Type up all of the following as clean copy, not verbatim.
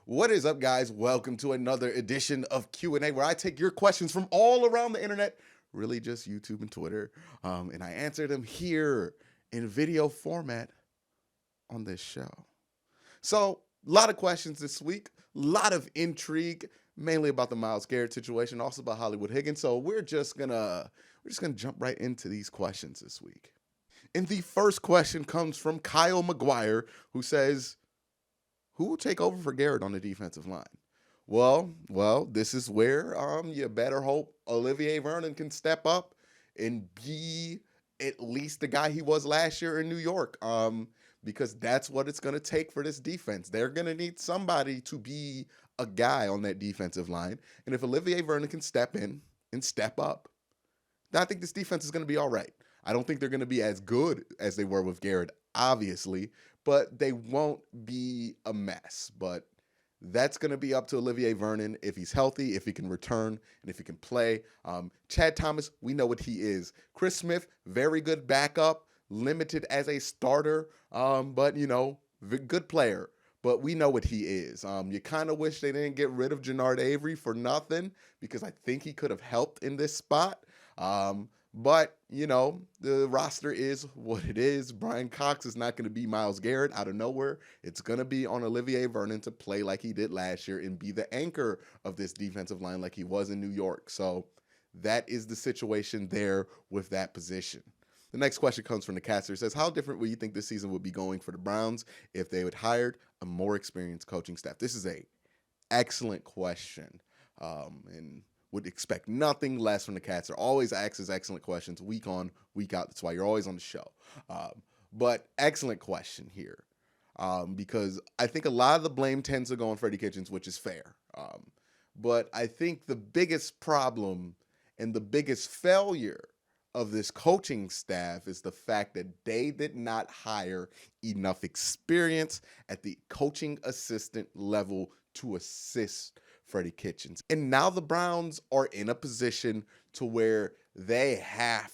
What is up, guys? Welcome to another edition of Q&A, where I take your questions from all around the internet, really just YouTube and Twitter, and I answer them here in video format on this show. So, a lot of questions this week, a lot of intrigue, mainly about the Myles Garrett situation, also about Hollywood Higgins. So we're just gonna jump right into these questions this week. And the first question comes from Kyle McGuire, who says, who will take over for Garrett on the defensive line? Well, this is where you better hope Olivier Vernon can step up and be at least the guy he was last year in New York. Because that's what it's going to take for this defense. They're going to need somebody to be a guy on that defensive line. And if Olivier Vernon can step in and step up, then I think this defense is going to be all right. I don't think they're going to be as good as they were with Garrett, obviously, but they won't be a mess. But that's going to be up to Olivier Vernon if he's healthy, if he can return, and if he can play. Chad Thomas, we know what he is. Chris Smith, very good backup, limited as a starter, but, good player. But we know what he is. You kind of wish they didn't get rid of Jannard Avery for nothing, because I think he could have helped in this spot. But, the roster is what it is. Brian Cox is not going to be Myles Garrett out of nowhere. It's going to be on Olivier Vernon to play like he did last year and be the anchor of this defensive line like he was in New York. So that is the situation there with that position. The next question comes from the caster. It says, how different would you think this season would be going for the Browns if they had hired a more experienced coaching staff? This is a excellent question, and would expect nothing less from the caster. Always asks excellent questions week on, week out. That's why you're always on the show. But excellent question here, because I think a lot of the blame tends to go on Freddie Kitchens, which is fair. But I think the biggest problem and the biggest failure of this coaching staff is the fact that they did not hire enough experience at the coaching assistant level to assist Freddie Kitchens. And now the Browns are in a position to where they have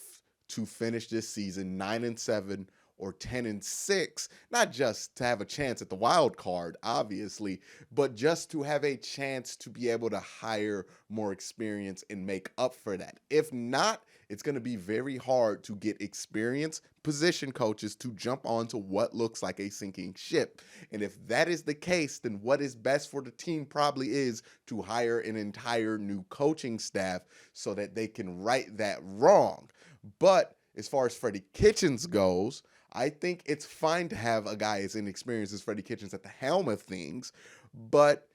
to finish this season 9-7 or 10-6, not just to have a chance at the wild card, obviously, but just to have a chance to be able to hire more experience and make up for that. If not, it's going to be very hard to get experienced position coaches to jump onto what looks like a sinking ship. And if that is the case, then what is best for the team probably is to hire an entire new coaching staff so that they can right that wrong. But as far as Freddie Kitchens goes, I think it's fine to have a guy as inexperienced as Freddie Kitchens at the helm of things, but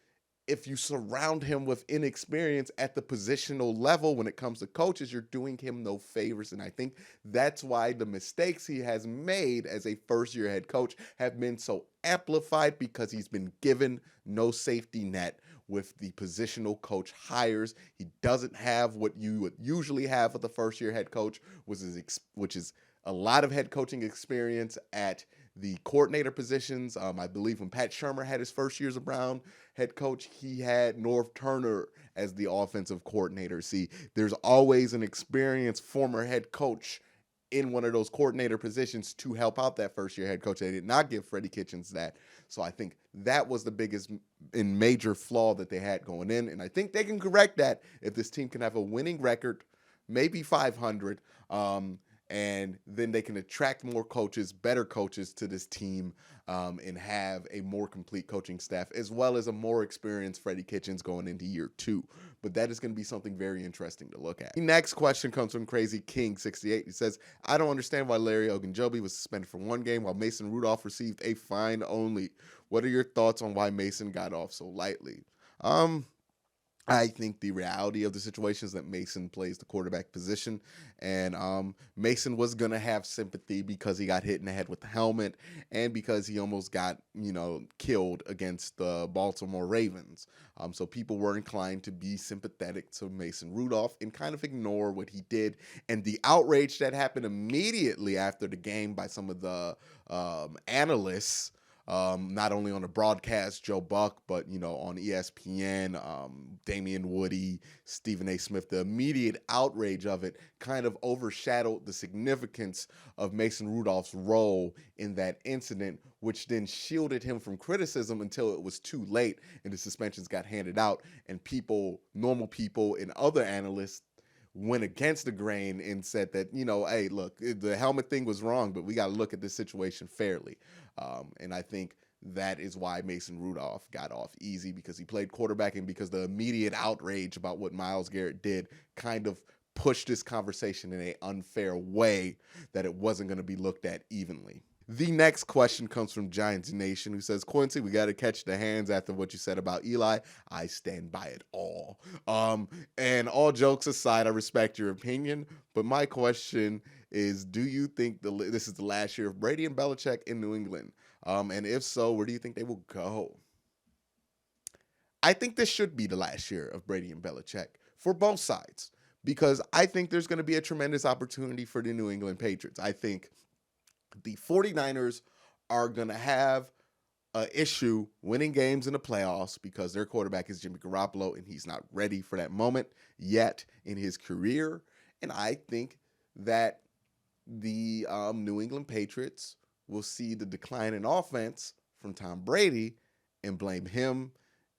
if you surround him with inexperience at the positional level when it comes to coaches, you're doing him no favors. And I think that's why the mistakes he has made as a first-year head coach have been so amplified, because he's been given no safety net with the positional coach hires. He doesn't have what you would usually have with the first-year head coach, which is a lot of head coaching experience at the coordinator positions. I believe when Pat Shurmur had his first year as a Brown head coach, he had Norv Turner as the offensive coordinator. See, there's always an experienced former head coach in one of those coordinator positions to help out that first year head coach. They did not give Freddie Kitchens that. So I think that was the biggest and major flaw that they had going in. And I think they can correct that if this team can have a winning record, maybe 500, and then they can attract more coaches, better coaches to this team, and have a more complete coaching staff, as well as a more experienced Freddie Kitchens going into year 2. But that is going to be something very interesting to look at. The next question comes from Crazy King 68. He says, I don't understand why Larry Ogunjobi was suspended for 1 game while Mason Rudolph received a fine only. What are your thoughts on why Mason got off so lightly? I think the reality of the situation is that Mason plays the quarterback position, and Mason was going to have sympathy because he got hit in the head with the helmet and because he almost got, killed against the Baltimore Ravens. So people were inclined to be sympathetic to Mason Rudolph and kind of ignore what he did. And the outrage that happened immediately after the game by some of the analysts not only on the broadcast, Joe Buck, but, on ESPN, Damian Woody, Stephen A. Smith. The immediate outrage of it kind of overshadowed the significance of Mason Rudolph's role in that incident, which then shielded him from criticism until it was too late and the suspensions got handed out, and normal people and other analysts went against the grain and said that, hey, look, the helmet thing was wrong, but we got to look at this situation fairly. And I think that is why Mason Rudolph got off easy, because he played quarterback and because the immediate outrage about what Myles Garrett did kind of pushed this conversation in an unfair way that it wasn't going to be looked at evenly. The next question comes from Giants Nation, who says, Quincy, we got to catch the hands after what you said about Eli. I stand by it all. And all jokes aside, I respect your opinion, but my question is, do you think this is the last year of Brady and Belichick in New England? And if so, where do you think they will go? I think this should be the last year of Brady and Belichick for both sides, because I think there's going to be a tremendous opportunity for the New England Patriots. I think the 49ers are going to have an issue winning games in the playoffs because their quarterback is Jimmy Garoppolo, and he's not ready for that moment yet in his career. And I think that the New England Patriots will see the decline in offense from Tom Brady and blame him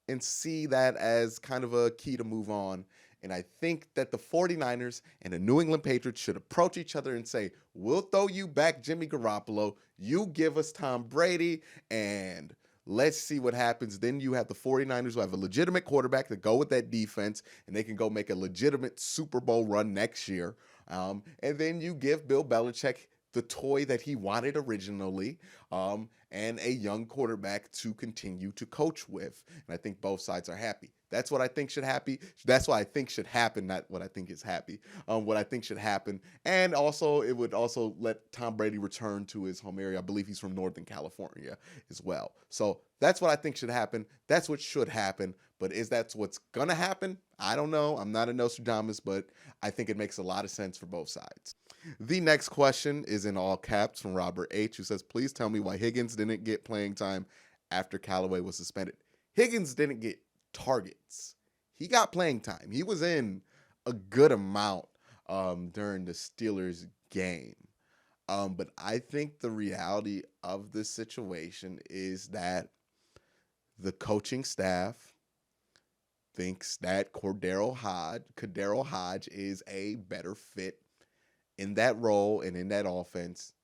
and see that as kind of a key to move on. And I think that the 49ers and the New England Patriots should approach each other and say, we'll throw you back Jimmy Garoppolo, you give us Tom Brady, and let's see what happens. Then you have the 49ers who have a legitimate quarterback to go with that defense, and they can go make a legitimate Super Bowl run next year. And then you give Bill Belichick the toy that he wanted originally, and a young quarterback to continue to coach with. And I think both sides are happy. That's what I think should happen. That's what I think should happen, not what I think is happy. What I think should happen. And also, it would also let Tom Brady return to his home area. I believe he's from Northern California as well. So that's what I think should happen. That's what should happen. But is that what's going to happen? I don't know. I'm not a Nostradamus, but I think it makes a lot of sense for both sides. The next question is in all caps from Robert H., who says, please tell me why Higgins didn't get playing time after Callaway was suspended. Higgins didn't get targets. He got playing time. He was in a good amount during the Steelers game. But I think the reality of this situation is that the coaching staff thinks that Cordero Hodge is a better fit in that role and in that offense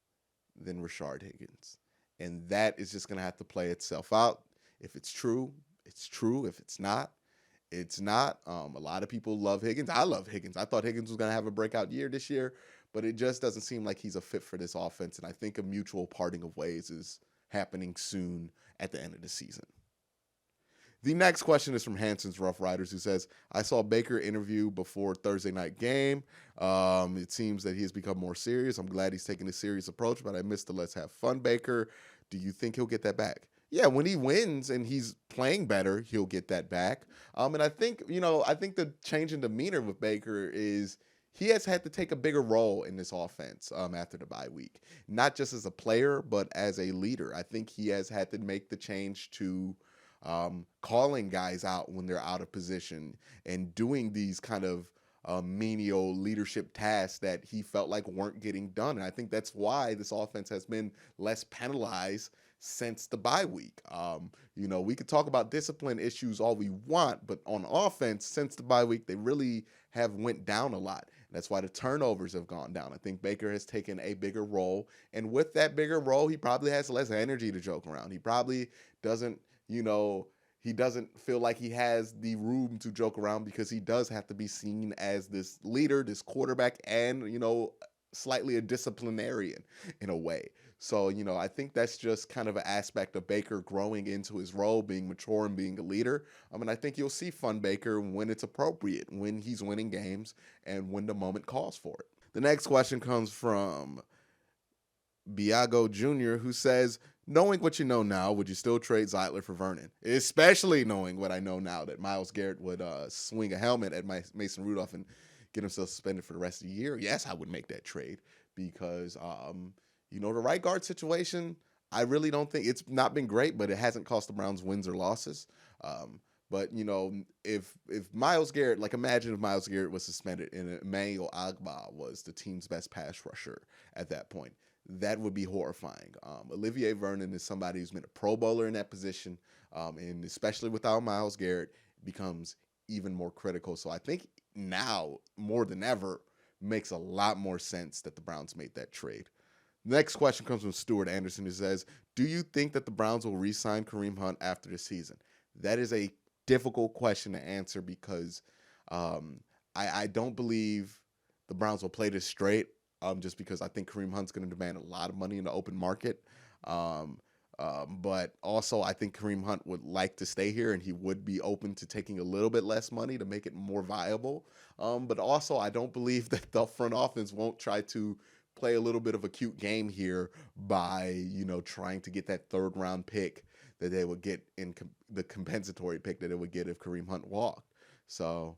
than Rashard Higgins. And that is just going to have to play itself out. If it's true, it's true. If it's not, it's not. A lot of people love Higgins. I love Higgins. I thought Higgins was going to have a breakout year this year, but it just doesn't seem like he's a fit for this offense. And I think a mutual parting of ways is happening soon at the end of the season. The next question is from Hanson's Rough Riders, who says, I saw Baker interview before Thursday night game. It seems that he has become more serious. I'm glad he's taking a serious approach, but I missed the let's have fun Baker. Do you think he'll get that back? Yeah, when he wins and he's playing better, he'll get that back. And I think, I think the change in demeanor with Baker is he has had to take a bigger role in this offense after the bye week, not just as a player, but as a leader. I think he has had to make the change to calling guys out when they're out of position and doing these kind of menial leadership tasks that he felt like weren't getting done. And I think that's why this offense has been less penalized since the bye week. We could talk about discipline issues all we want, but on offense, since the bye week, they really have went down a lot. And that's why the turnovers have gone down. I think Baker has taken a bigger role. And with that bigger role, he probably has less energy to joke around. He probably doesn't, he doesn't feel like he has the room to joke around because he does have to be seen as this leader, this quarterback, and, slightly a disciplinarian in a way. So, I think that's just kind of an aspect of Baker growing into his role, being mature and being a leader. And I think you'll see fun Baker when it's appropriate, when he's winning games and when the moment calls for it. The next question comes from Biago Jr., who says, knowing what you know now, would you still trade Zeitler for Vernon? Especially knowing what I know now, that Myles Garrett would swing a helmet at Mason Rudolph and get himself suspended for the rest of the year. Yes, I would make that trade because, the right guard situation, I really don't think it's not been great, but it hasn't cost the Browns wins or losses. But if Myles Garrett, like imagine if Myles Garrett was suspended and Emmanuel Agba was the team's best pass rusher at that point, that would be horrifying. Olivier Vernon is somebody who's been a Pro Bowler in that position, and especially without Myles Garrett, becomes even more critical. So I think now more than ever makes a lot more sense that the Browns made that trade. Next question comes from Stuart Anderson, who says, do you think that the Browns will re-sign Kareem Hunt after the season? That is a difficult question to answer because I don't believe the Browns will play this straight just because I think Kareem Hunt's going to demand a lot of money in the open market. But also I think Kareem Hunt would like to stay here and he would be open to taking a little bit less money to make it more viable. But also I don't believe that the front office won't try to play a little bit of a cute game here by, trying to get that third round pick that they would get in the compensatory pick that it would get if Kareem Hunt walked. So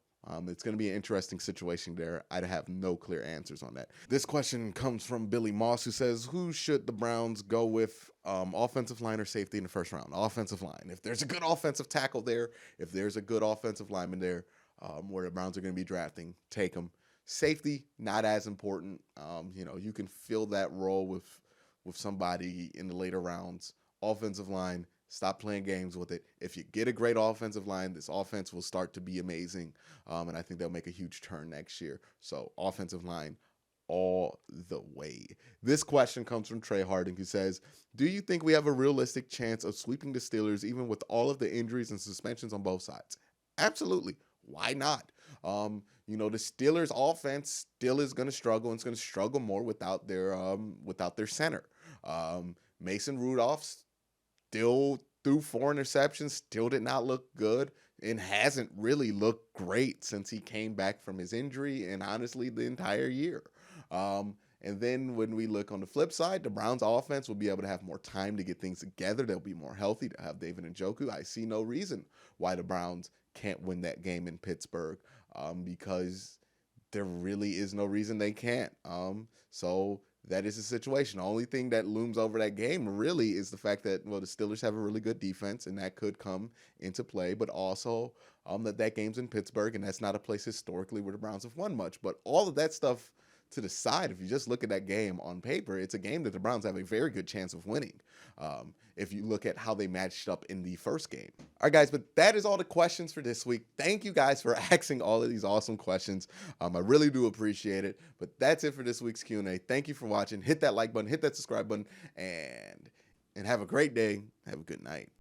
it's going to be an interesting situation there. I'd have no clear answers on that. This question comes from Billy Moss, who says, who should the Browns go with, offensive line or safety in the first round? Offensive line. If there's a good offensive tackle there, if there's a good offensive lineman there, where the Browns are going to be drafting, take them. Safety, not as important. You can fill that role with somebody in the later rounds. Offensive line, stop playing games with it. If you get a great offensive line, this offense will start to be amazing, and I think they'll make a huge turn next year. So offensive line all the way. This question comes from Trey Harding, who says, do you think we have a realistic chance of sweeping the Steelers even with all of the injuries and suspensions on both sides? Absolutely. Why not? The Steelers offense still is going to struggle, and it's going to struggle more without their center. Mason Rudolph still threw 4 interceptions, still did not look good, and hasn't really looked great since he came back from his injury, and honestly, the entire year. And then when we look on the flip side, the Browns offense will be able to have more time to get things together. They'll be more healthy to have David Njoku. I see no reason why the Browns can't win that game in Pittsburgh, because there really is no reason they can't. So that is the situation. The only thing that looms over that game really is the fact that, the Steelers have a really good defense, and that could come into play, but also that game's in Pittsburgh, and that's not a place historically where the Browns have won much. But all of that stuff to the side, if you just look at that game on paper, it's a game that the Browns have a very good chance of winning, if you look at how they matched up in the first game. All right, guys, but that is all the questions for this week. Thank you guys for asking all of these awesome questions. I really do appreciate it. But that's it for this week's Q&A. Thank you for watching. Hit that like button, hit that subscribe button, and have a great day. Have a good night.